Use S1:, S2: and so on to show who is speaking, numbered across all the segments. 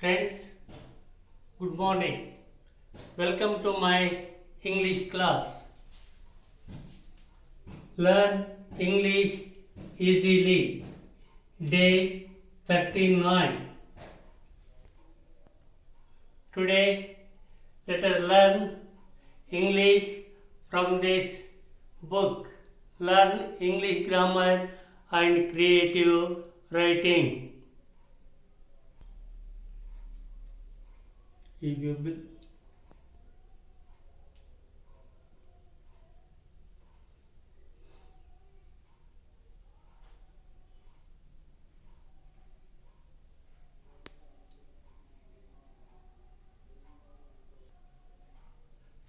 S1: Friends, good morning. Welcome to my English class. Learn English easily. Day 39. Today, let us learn English from this book. Learn English grammar and creative writing. If you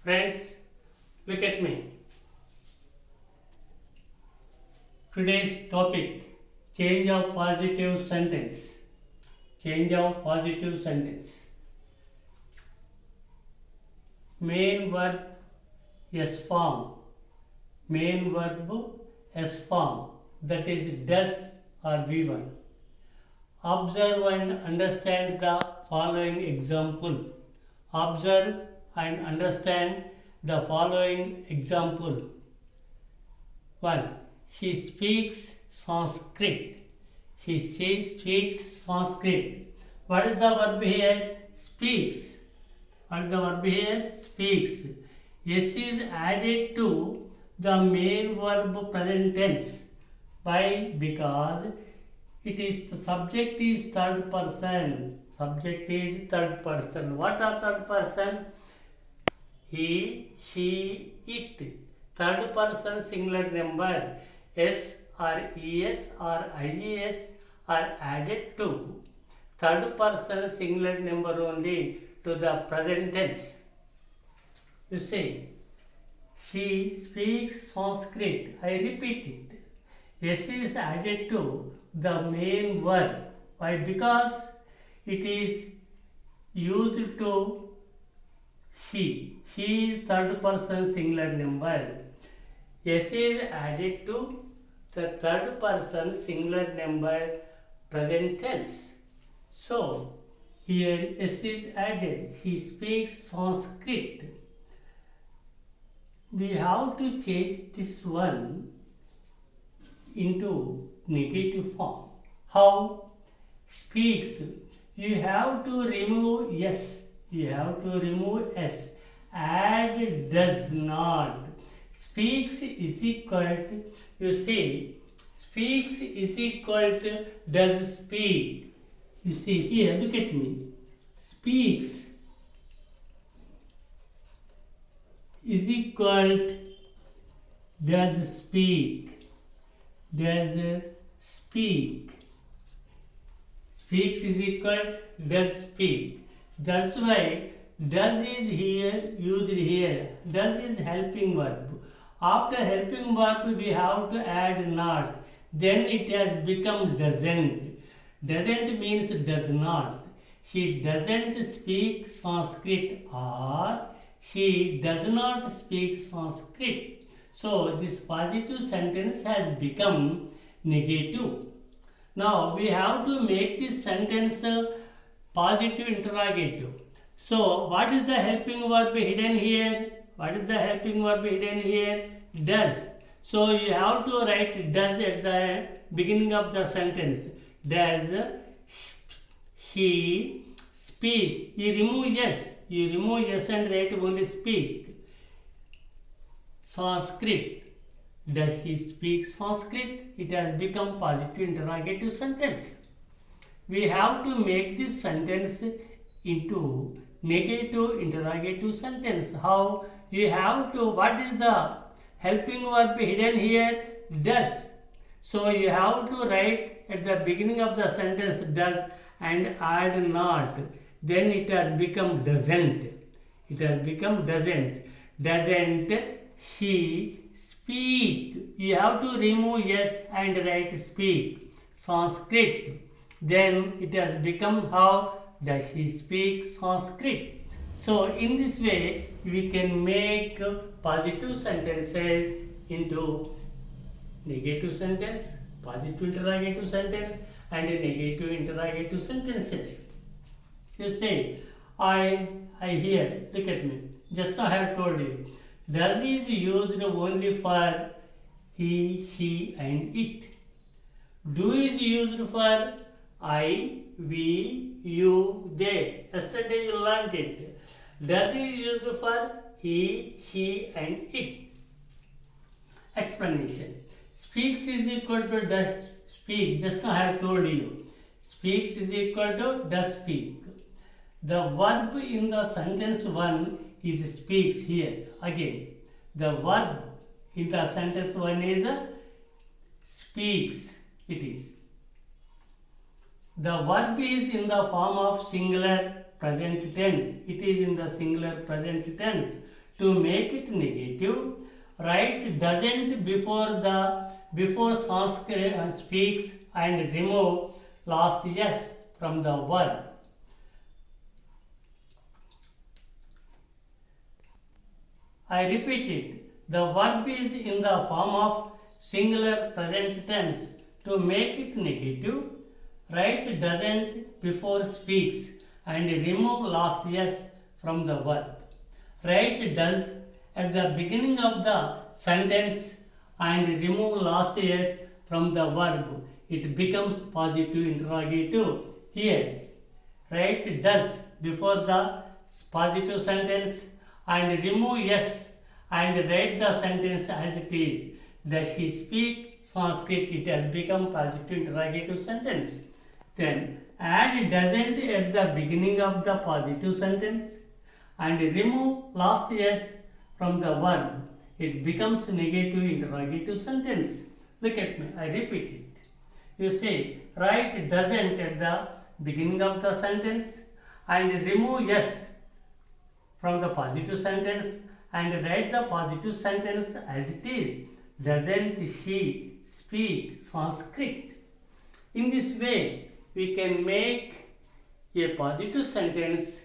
S1: Friends, look at me. Today's topic, change of positive sentence. Change of positive sentence. Main verb S form. Main verb S form. That is does or V1. Observe and understand the following example. Observe and understand the following example. 1. She speaks Sanskrit. She speaks Sanskrit. What is the verb here? Speaks. What is the verb here? Speaks. S is added to the main verb present tense. Why? Because it is the subject is third person. Subject is third person. What are third person? He, she, it. Third person singular number. S or es or ies are added to third person singular number only to the present tense. You see, she speaks Sanskrit. I repeat it. S is added to the main verb. Why? Because it is used to she. She is third person singular number. S is added to the third person singular number present tense. So, here S is added. She speaks Sanskrit. We have to change this one into negative form. How? Speaks. You have to remove S. You have to remove S. Add does not. Speaks is equal to, you see, speaks is equal to does speak. You see here, look at me. Speaks is equal to does speak. Does speak. Speaks is equal to does speak. That's why does is here used here. Does is helping verb. After helping verb we have to add not. Then it has become doesn't. Doesn't means does not. She doesn't speak Sanskrit or she does not speak Sanskrit. So this positive sentence has become negative. Now we have to make this sentence positive interrogative. So what is the helping verb hidden here? What is the helping verb hidden here? Does. So you have to write does at the beginning of the sentence. Does he speak? You remove yes. You remove yes and write only speak. Sanskrit. Does he speak Sanskrit? It has become positive interrogative sentence. We have to make this sentence into negative interrogative sentence. How? You have to, what is the helping verb hidden here? Does. So you have to write at the beginning of the sentence does and add not. Then it has become doesn't. It has become doesn't. Doesn't she speak? You have to remove yes and write speak. Sanskrit. Then it has become how? That she speaks Sanskrit. So in this way we can make positive sentences into negative sentence, positive interrogative sentence and a negative interrogative sentences. You say, I hear. Look at me. Just now I have told you. Does is used only for he, she, and it. Do is used for I, we, you, they. Yesterday you learned it. Does is used for he, she, and it. Explanation. Speaks is equal to does speak. Just now I have told you. Speaks is equal to does speak. The verb in the sentence 1 is speaks here. Again, the verb in the sentence 1 is speaks. It is. The verb is in the form of singular present tense. It is in the singular present tense. To make it negative, write doesn't before Sanskrit speaks and remove last yes from the verb. I repeat it. The verb is in the form of singular present tense. To make it negative, write doesn't before speaks and remove last yes from the verb. Write does at the beginning of the sentence and remove last yes from the verb. It becomes positive interrogative. Here, write does before the positive sentence and remove yes and write the sentence as it is. Does she speak Sanskrit? It has become positive interrogative sentence. Then add doesn't at the beginning of the positive sentence and remove last yes from the verb. It becomes negative interrogative sentence. Look at me, I repeat it. You say, write doesn't at the beginning of the sentence and remove yes from the positive sentence and write the positive sentence as it is. Doesn't she speak Sanskrit? In this way, we can make a positive sentence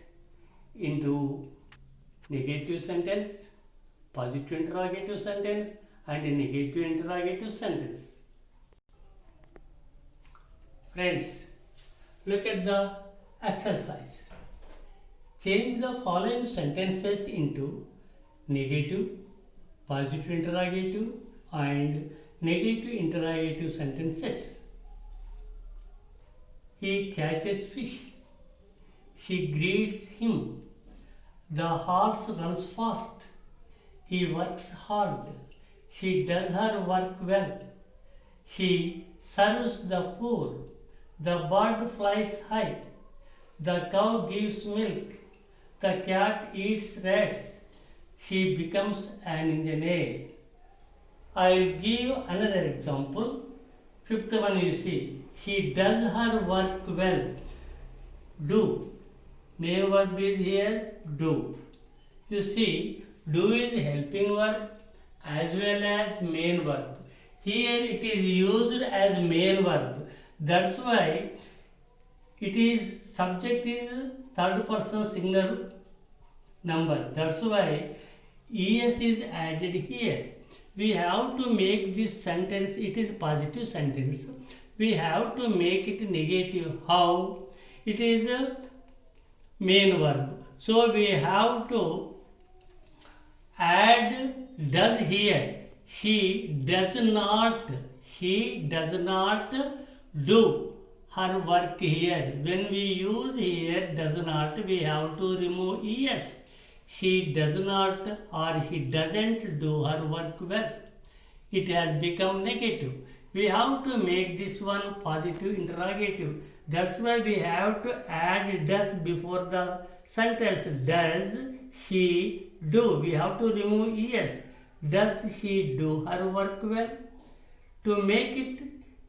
S1: into negative sentence, positive interrogative sentence, and a negative interrogative sentence. Friends, look at the exercise. Change the following sentences into negative, positive interrogative, and negative interrogative sentences. He catches fish. She greets him. The horse runs fast. He works hard. She does her work well. She serves the poor. The bird flies high. The cow gives milk. The cat eats rats. She becomes an engineer. I'll give another example. Fifth one you see. She does her work well. Do. Main verb is here. Do. You see, do is helping verb as well as main verb. Here it is used as main verb. That's why it is subject is third person singular number. That's why es is added here. We have to make this sentence, it is positive sentence. We have to make it negative. How? It is a main verb. So we have to add does here. She does not do her work here. When we use here does not, we have to remove es. She does not or she doesn't do her work well. It has become negative. We have to make this one positive interrogative. That's why we have to add does before the sentence. Does she do? We have to remove es. Does she do her work well? To make it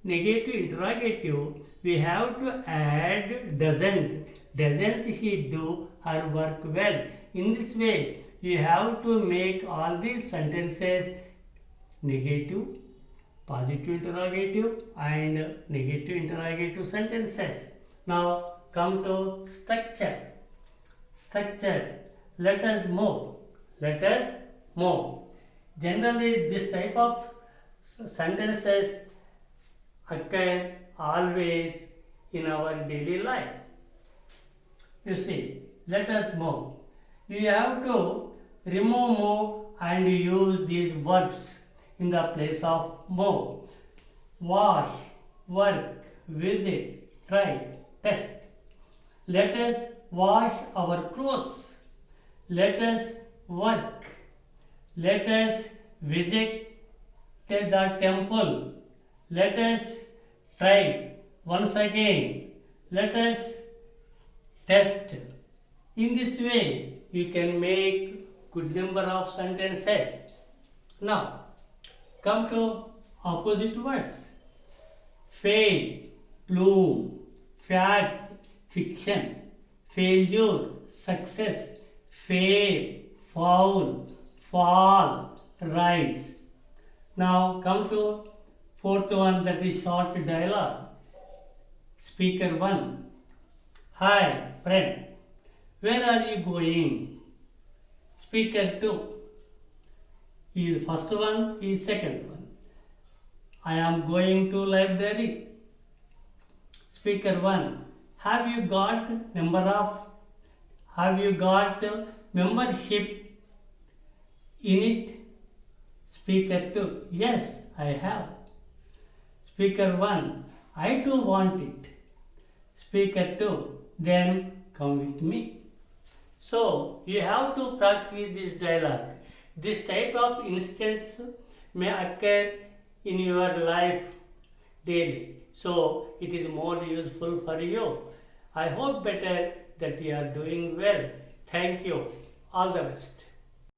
S1: negative interrogative, we have to add doesn't. Doesn't she do her work well? In this way, we have to make all these sentences negative, positive interrogative and negative interrogative sentences. Now come to structure. Structure. Let us move. Generally, this type of sentences occur always in our daily life. You see, let us move. You have to remove move and use these verbs in the place of move. Wash, work, visit, try, test. Let us wash our clothes. Let us work. Let us visit the temple. Let us try once again. Let us test. In this way, you can make good number of sentences. Now, come to opposite words. Fail, bloom, fact, fiction, failure, success, fail, fall, fall, rise. Now come to fourth one, that is short dialogue. Speaker 1. Hi, friend. Where are you going? Speaker 2. He is first one, he is second one. I am going to library. Speaker 1. Have you got membership in it? Speaker 2. Yes, I have. Speaker 1. I too want it. Speaker 2. Then come with me. So, you have to practice this dialogue. This type of instance may occur in your life daily. So, it is more useful for you. I hope better that you are doing well. Thank you. All the best.